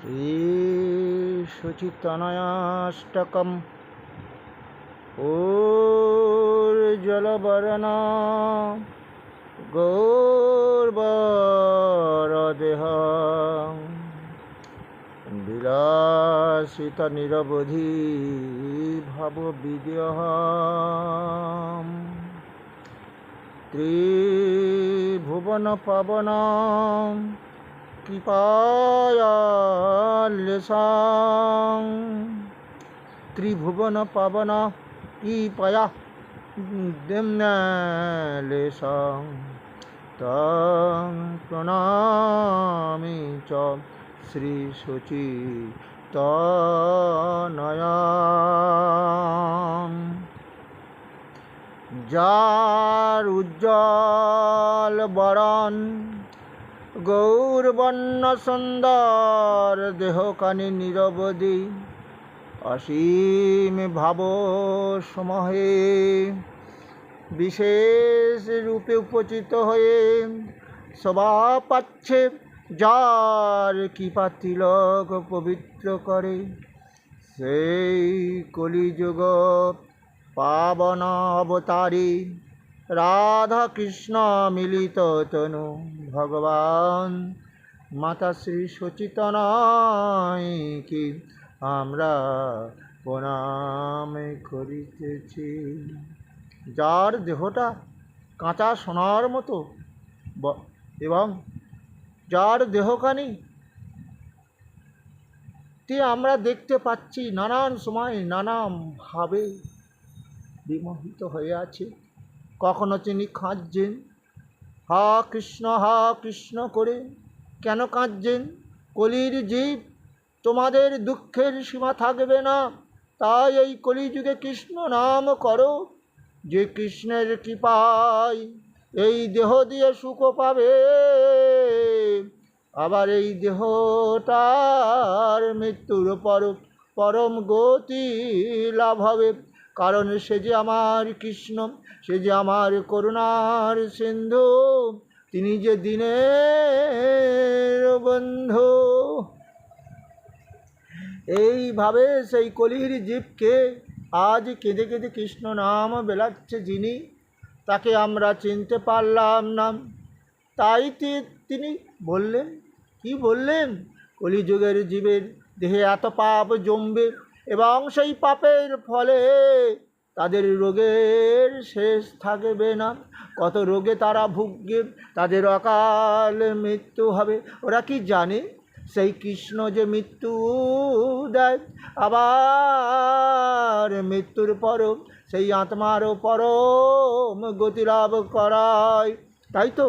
श्रीशुचितनयाष्टकम् ऊर्जलवरणा गौरवरदेहा विलासितनिरवधि भवविद्यहाम् त्रिभुवनपावनां कृपायालेशां त्रिभुवनपावना कृपया दिम्नालेशां तं प्रणमामि च श्रीशुचितनयाम् যার উজ্জ্বল বরণ গৌরবর্ণ সুন্দর দেহকানি নিরবধি অসীম ভাব সমহে বিশেষ রূপে উপচিত হয়ে শোভা পাচ্ছে, যার কৃপা তিলক পবিত্র করে, সেই কলিযুগ পাবন অবতারী রাধা কৃষ্ণ মিলিত তনু ভগবান মাতা শ্রী সচিতনয়কে আমরা প্রণাম করিতেছি। যার দেহটা কাঁচা সোনার মতো এবং যার দেহখানি আমরা দেখতে পাচ্ছি নানান সময় নানাভাবে বিমোহিত হয়ে আছে। কখনো তিনি কাঁদছেন হা কৃষ্ণ করে। কেন কাঁদছেন? কলির জীব, তোমাদের দুঃখের সীমা থাকবে না, তাই এই কলিযুগে কৃষ্ণ নাম করো। যে কৃষ্ণের কৃপায় এই দেহ দিয়ে সুখ পাবে, আবার এই দেহটার মৃত্যুর পর পরম গতি লাভ হবে। কারণ সে যে আমার কৃষ্ণ, সে যে আমার করুণার সিন্ধু, তিনি যে দীনের বন্ধু। এইভাবে সেই কলির জীবকে আজ কেঁদে কেঁদে কৃষ্ণ নাম বেলাচ্ছে যিনি, তাকে আমরা চিনতে পারলাম না। তাই তিনি বললেন, কি বললেন? কলিযুগের জীবের দেহে এত পাপ জমবে এবং সেই পাপের ফলে তাদের রোগের শেষ থাকবে না। কত রোগে তারা ভুগবে, তাদের অকাল মৃত্যু হবে। ওরা কি জানে সেই কৃষ্ণ যে মৃত্যু দেয়, আবার মৃত্যুর পরও সেই আত্মারও পরম গতিলাভ করায়। তাই তো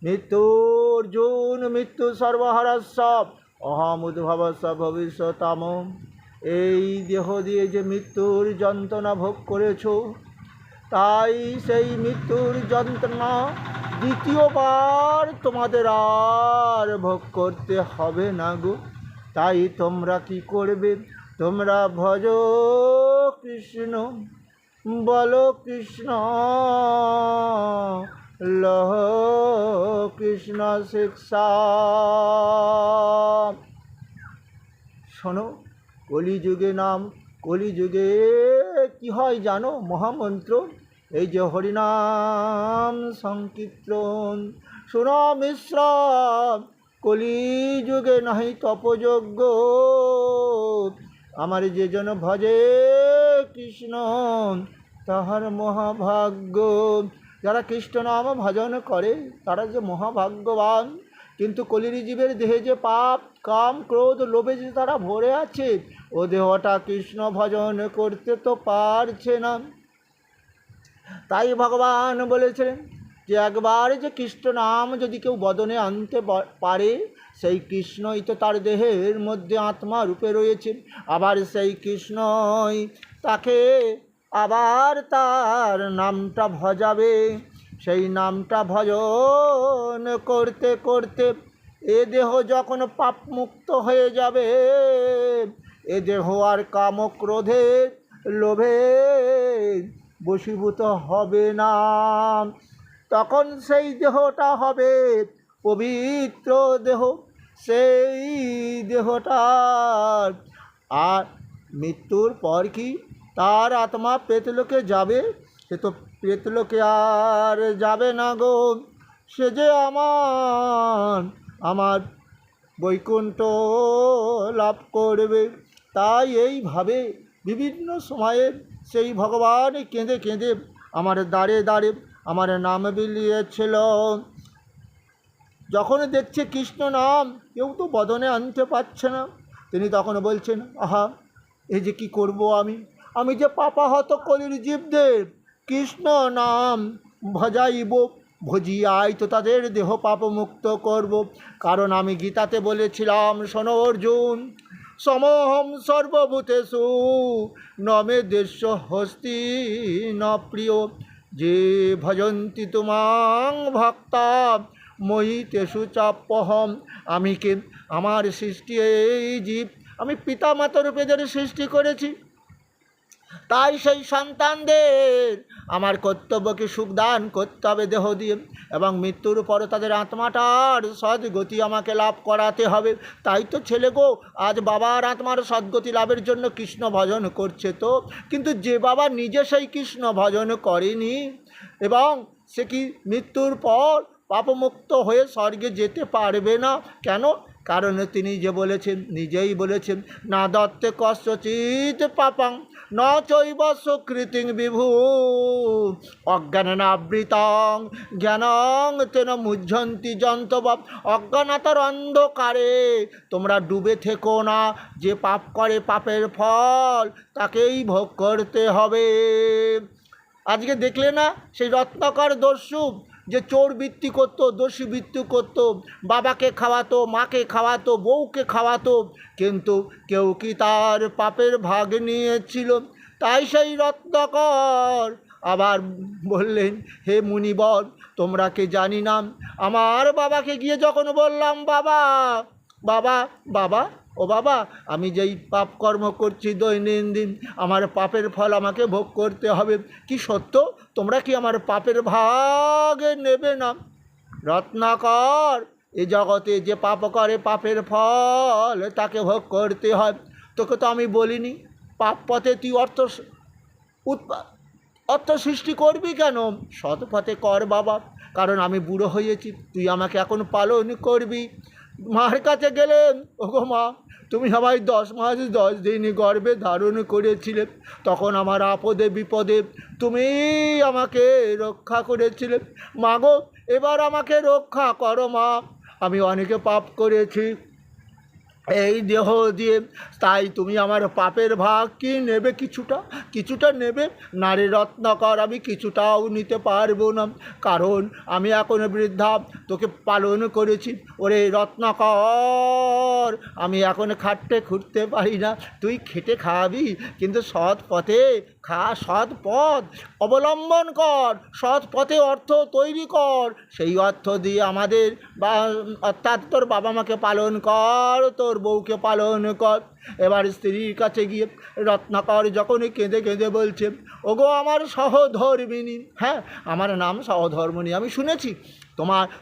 মৃত্যুর্জুন মৃত্যু সর্বহরস্য অহম উদ্ভবস্য ভবিষ্যতাম। এই দেহ দিয়ে যে মৃত্যুর যন্ত্রণা ভোগ করেছ, তাই সেই মৃত্যুর যন্ত্রণা দ্বিতীয়বার তোমাদের আর ভোগ করতে হবে না গো। তাই তোমরা কি করবে? তোমরা ভজ কৃষ্ণ, বলো কৃষ্ণ, লহ কৃষ্ণ শিক্ষা। শোনো, কলিযুগে কি হয় জানো? মহামন্ত্র, এই যে হরিনাম সংকীর্তন। শোনো মিশ্র, কলিযুগে নহি তপযোগ্য, আমার যে জন ভজে কৃষ্ণ তাহার মহাভাগ্য। যারা কৃষ্ণ নাম ভজন করে তারা যে মহাভাগ্যবান। কিন্তু কলির জীবের দেহে যে পাপ কাম ক্রোধ লোভে যে তারা ভরে আছে, ও দেহটা কৃষ্ণ ভজন করতে তো পারছে না। তাই ভগবান বলেছিলেন যে একবার যে কৃষ্ণ নাম যদি কেউ বদনে আনতে পারে, সেই কৃষ্ণই তো তার দেহের মধ্যে আত্মা রূপে রয়েছে। আবার সেই কৃষ্ণই তাকে আবার তার নামটা ভজাবে। সেই নামটা ভজন করতে করতে এ দেহ যখন পাপমুক্ত হয়ে যাবে, এ দেহ আর কাম ক্রোধে লোভে বশীভূত হবে না। তখন সেই দেহটা হবে পবিত্র দেহ। সেই দেহটার। আর মৃত্যুর পর কি তার আত্মা প্রেতলোকে যাবে? সে তো প্রেতলোকে আর যাবে না গো, সে যে আমার বৈকুণ্ঠ লাভ করবে। তাই এইভাবে বিভিন্ন সময়ে সেই ভগবান কেঁদে কেঁদে আমার দ্বারে দ্বারে আমার নাম বিলিয়েছিল। যখন দেখছে কৃষ্ণ নাম কেউ তো বদনে আনতে পারছে না, তিনি তখন বলছেন, আহা, এই যে কি করব আমি যে পাপাহত কলির জীবদের কৃষ্ণ নাম ভজাইব, ভজিয়াই তো তাদের দেহ পাপ মুক্ত করব। কারণ আমি গীতাতে বলেছিলাম, শোনো অর্জুন, সমহম সর্বভূতেষু নমে দেশ হস্তি ন প্রিয়, যে ভজন্তি তুমাং ভক্তা মই তেষু চাপ্যহম। আমি কে? আমার সৃষ্টি এই জীব, আমি পিতা মাতা রূপে যাদের সৃষ্টি করেছি, তাই সেই সন্তানদের আমার কর্তব্যকে সুখদান করতে হবে দেহ দিয়ে, এবং মৃত্যুর পরে তাদের আত্মাটার সদ্গতি আমাকে লাভ করাতে হবে। তাই তো ছেলে গো আজ বাবার আত্মার সদ্গতি লাভের জন্য কৃষ্ণ ভজন করছে। তো কিন্তু যে বাবা নিজে সেই কৃষ্ণ ভজন করেনি, এবং সে কি মৃত্যুর পর পাপমুক্ত হয়ে স্বর্গে যেতে পারবে না? কেন? কারণ তিনি যে বলেছেন, নিজেই বলেছেন, না দত্তে কস্যচিৎ পাপাং ন চৈব সুকৃতিং বিভু অজ্ঞানাবৃতং জ্ঞানং তেন মুহ্যন্তি যন্তব। অজ্ঞানতার অন্ধকারে তোমরা ডুবে থেকো না, যে পাপ করে পাপের ফল তাকেই ভোগ করতে হবে। আজকে দেখলে না সেই রত্নাকর দস্যু যে চোর বৃত্তি করতো, দস্যু বৃত্তি করতো, বাবাকে খাওয়াতো, মাকে খাওয়াতো, বউকে খাওয়াতো, কিন্তু কেউ কি তার পাপের ভাগ নিয়েছিল? তাই সেই রত্নাকর আবার বললেন, হে মুনিবর, তোমরা কে জানি না, আমার বাবাকে গিয়ে যখন বললাম, বাবা বাবা বাবা, ও বাবা, আমি যেই পাপ কর্ম করছি দৈনন্দিন, আমার পাপের ফল আমাকে ভোগ করতে হবে, কি সত্য তোমরা কি আমার পাপের ভাগ নেবে না? রত্নাকর, এ জগতে যে পাপ করে পাপের ফল তাকে ভোগ করতে হয়। তোকে তো আমি বলিনি পাপ পথে তুই অর্থ সৃষ্টি করবি কেন? সৎ পথে কর বাবা, কারণ আমি বুড়ো হয়েছি, তুই আমাকে এখন পালন করবি। মার কাছে গেলেন, ওগো মা, তুমি আমায় 10 মাস 10 দিন গর্ভে ধারণ করেছিলে, তখন আমার আপদে বিপদে তুমি আমাকে রক্ষা করেছিলে। মা গো, এবার আমাকে রক্ষা করো মা, আমি অনেকে পাপ করেছি এই দেহ দিয়ে, তাই তুমি আমার পাপের ভাগ কি নেবে? কিছুটা নেবে? নারী রত্নাকর, আমি কিছুটাও নিতে পারবো না, কারণ আমি এখন বৃদ্ধা, তোকে পালন করেছি। ওরে রত্নাকর, আমি এখন খাটতে খুঁড়তে পারি না, তুই খেটে খাওয়াবি, কিন্তু সৎ পথে খা, সৎ পথ অবলম্বন কর, সৎ পথে অর্থ তৈরি কর, সেই অর্থ দিয়ে আমাদের অর্থাৎ তোর বাবা মাকে পালন কর, তোর বউকে পালন কর। এবার স্ত্রীর কাছে গিয়ে রত্নাকর যখনই কেঁদে কেঁদে বলছে, ওগো আমার সহধর্মিণী, হ্যাঁ আমার নাম সহধর্মিণী, আমি শুনেছি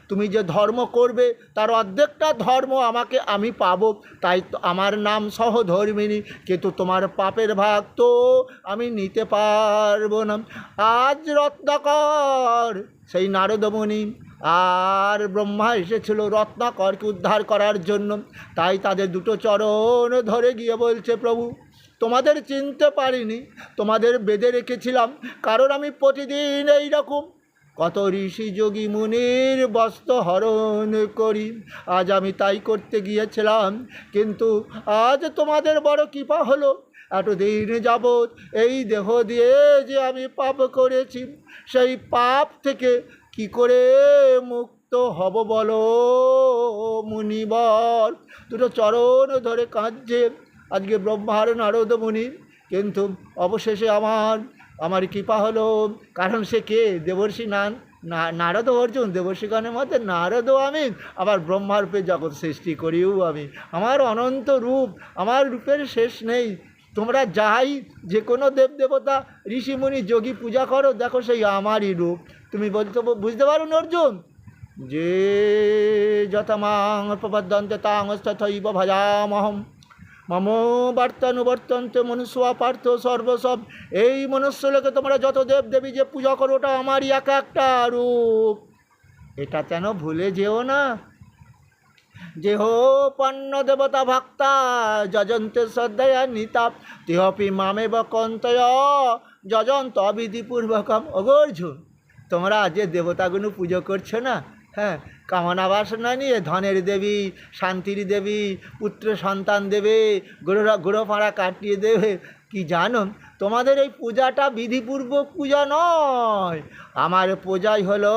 তুমি যে ধর্ম করবে তার অর্ধেকটা ধর্ম আমি পাবো, তাই আমার নাম সহধর্মিণী, কিন্তু তোমার পাপের ভাগ তো আমি নিতে পারবো না। আজ রত্নাকর, সেই নারদমণি আর ব্রহ্মা এসেছিল রত্নাকরকে উদ্ধার করার জন্য, তাই তাদের দুটো চরণ ধরে গিয়ে বলছে, প্রভু তোমাদের চিনতে পারিনি, তোমাদের বেঁধে রেখেছিলাম, কারণ আমি প্রতিদিন এইরকম কত ঋষি যোগী মুনির বস্ত্র হরণ করি, আজ আমি তাই করতে গিয়েছিলাম, কিন্তু আজ তোমাদের বড় কৃপা হলো, এতদিন যাবৎ এই দেহ দিয়ে যে আমি পাপ করেছি, সেই পাপ থেকে কি করে মুক্ত হব বলো মুনিবর। দুটো চরণ ধরে কাঁদছে আজকে ব্রহ্মার নারদ মুনি, কিন্তু অবশেষে আমার কৃপা হলো, কারণ সে কে? দেবর্ষি নারদ অর্জুন, দেবর্ষিগণের মধ্যে নারদও আমি, আবার ব্রহ্মারূপে জগৎ সৃষ্টি করিও আমি, আমার অনন্ত রূপ, আমার রূপের শেষ নেই। তোমরা যাই যে কোনো দেবদেবতা ঋষিমুনি যোগী পূজা করো, দেখো সেই আমারই রূপ। তুমি বুঝতে পারো না অর্জুন? যে যতমাং প্রপদ্যন্তে তাং তথৈব ভজামহম মম বার্তানুবর্তন্তে মনুষ্য পার্থ সর্বসব। এই মনুষ্যলোকে তোমরা যত দেব দেবী যে পূজা করো ওটা আমারই এক একটা রূপ, এটা যেন ভুলে যেও না। যে হো পন্ন দেবতা ভক্তা যজন্তে শ্রদ্ধয়া নিতাপ তেহপি মামেব কন্তয় যজন্ত বিধিপূর্বকম। অর্জুন, তোমরা যে দেবতাগুলো পুজো করছো না, হ্যাঁ, কামনা বাসনা নিয়ে ধনের দেবী, শান্তির দেবী, পুত্র সন্তান দেবে, গুড়োপাড়া কাটিয়ে দেবে, কি জানো তোমাদের এই পূজাটা বিধিপূর্বক পূজা নয়, আমার পূজাই হলো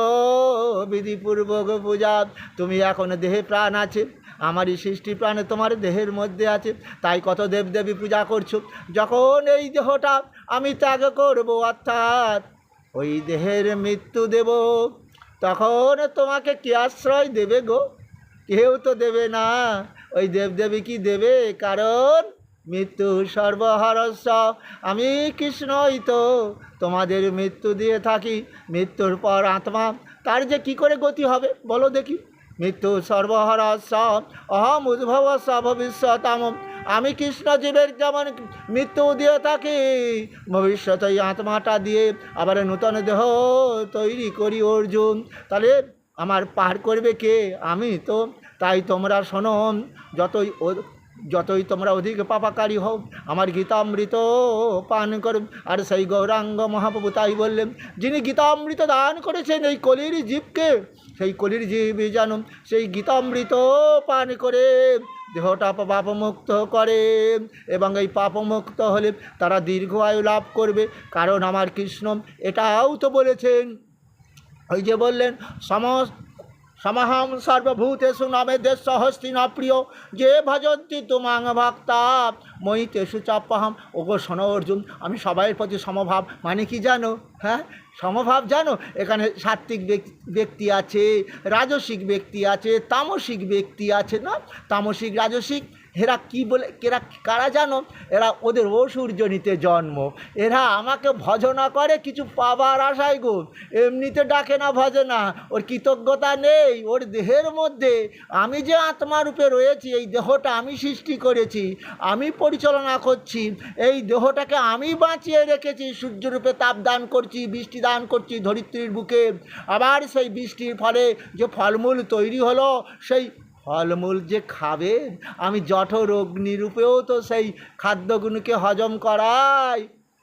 বিধিপূর্বক পূজা। তুমি এখন দেহে প্রাণ আছে, আমারই সৃষ্টি প্রাণে তোমার দেহের মধ্যে আছে, তাই কত দেবদেবী পূজা করছো। যখন এই দেহটা আমি ত্যাগ করব, অর্থাৎ ওই দেহের মৃত্যু দেব, তখন তোমাকে কি আশ্রয় দেবে গো? কেউ তো দেবে না। ওই দেবদেবী কি দেবে? কারণ মৃত্যু সর্বহরস্য, আমি কৃষ্ণই তো তোমাদের মৃত্যু দিয়ে থাকি। মৃত্যুর পর আত্মা তার যে কি করে গতি হবে বলো দেখি? মৃত্যু সর্বহরস্য অহম উদ্ভবস্য ভবিষ্যতাম। আমি কৃষ্ণ জীবের যেমন মৃত্যু দিয়ে থাকি, ভবিষ্যতে এই আত্মাটা দিয়ে আবার নূতন দেহ তৈরি করি অর্জুন। তাহলে আমার পার করবে কে? আমি তো। তাই তোমরা শোনো, যতই তোমরা অধিক পাপাকারী হও, আমার গীতামৃত পান করো। আর সেই গৌরাঙ্গ মহাপ্রভু তাই বললেন, যিনি গীতামৃত দান করেছেন এই কলির জীবকে, সেই কলির জীব যেন সেই গীতামৃত পান করে দেহটা পাপমুক্ত করে, এবং এই পাপমুক্ত হলে তারা দীর্ঘ আয়ু লাভ করবে। কারণ আমার কৃষ্ণ এটাও তো বলেছেন, ওই যে বললেন সমহং সর্বভূতেষু নমে দেশ হস্তিনা প্রিয় যে ভজন্তি তুমাং ভক্তা মই তেষু চাপ্যহম। ওগো শোনো অর্জুন, আমি সবাইয়ের প্রতি সমভাব, মানে কি জানো? হ্যাঁ, সমভাব জানো? এখানে সাত্ত্বিক ব্যক্তি আছে, রাজসিক ব্যক্তি আছে, তামসিক ব্যক্তি আছে না? তামসিক রাজসিক এরা কি বলে, কারা জানো? এরা ওদের অসুরজনিতে জন্ম, এরা আমাকে ভজনা করে কিছু পাবার আশায় গো, এমনিতে ডাকে না, ভজে না, ওর কৃতজ্ঞতা নেই। ওর দেহের মধ্যে আমি যে আত্মারূপে রয়েছি, এই দেহটা আমি সৃষ্টি করেছি, আমি পরিচালনা করছি, এই দেহটাকে আমি বাঁচিয়ে রেখেছি, সূর্যরূপে তাপ দান করছি, বৃষ্টি দান করছি ধরিত্রীর বুকে। আবার সেই বৃষ্টির ফলে যে ফলমূল তৈরি হলো, সেই ফলমূল যে খাবে, আমি জঠর অগ্নিরূপেও তো সেই খাদ্যগুলোকে হজম করাই,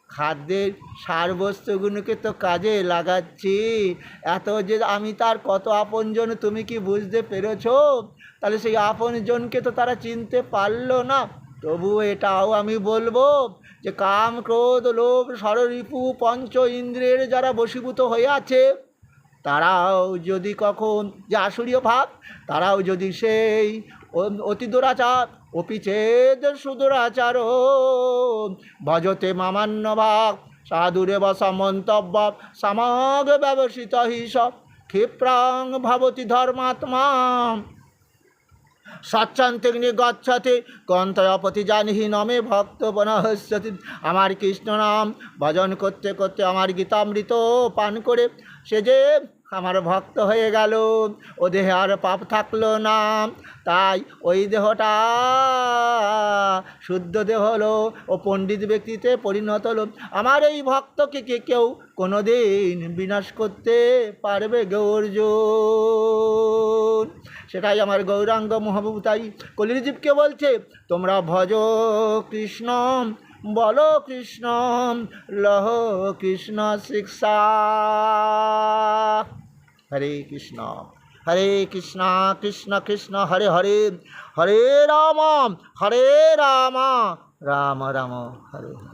খাদ্যের সারবস্তুগুলোকে তো কাজে লাগাচ্ছি। এত যে আমি তার কত আপনজন, তুমি কি বুঝতে পেরেছ? তাহলে সেই আপনজনকে তো তারা চিনতে পারলো না। তবু এটাও আমি বলবো যে কাম ক্রোধ লোভ ষড়রিপু পঞ্চ ইন্দ্রিয়ের যারা বশীভূত হয়ে আছে, তারাও যদি কখন যে আসুরীয় ভাব, তারাও যদি সেই অতি দুরাচার অপিচেদ সুদুরাচার ভজতে মামান্য ভাব সাধুরে বসমন্তব্য সমাগ ব্যবসিত হিসব ক্ষিপ্রাং ভবতি ধর্মাত্মা সচ্ছন্তিগ্নি গচ্ছতে কন্তয়পতি জানহি নমে ভক্ত বনহস্যতি। আমার কৃষ্ণ নাম ভজন করতে করতে, আমার গীতামৃত পান করে সে যে আমার ভক্ত হয়ে গেল, ও দেহে আর পাপ থাকলো না, তাই ওই দেহটা শুদ্ধ দেহ হলো, ও পণ্ডিত ব্যক্তিতে পরিণত হলো। আমার এই ভক্তকে কেউ কোনো দিন বিনাশ করতে পারবে অর্জুন? সেটাই আমার গৌরাঙ্গ মহাপ্রভু তাই কলির জীবকে বলছে, তোমরা ভজ কৃষ্ণ, বলো কৃষ্ণ, লহ কৃষ্ণ শিক্ষা। হরে কৃষ্ণ হরে কৃষ্ণ কৃষ্ণ কৃষ্ণ হরে হরে, হরে রাম রাম রাম হরে হরে।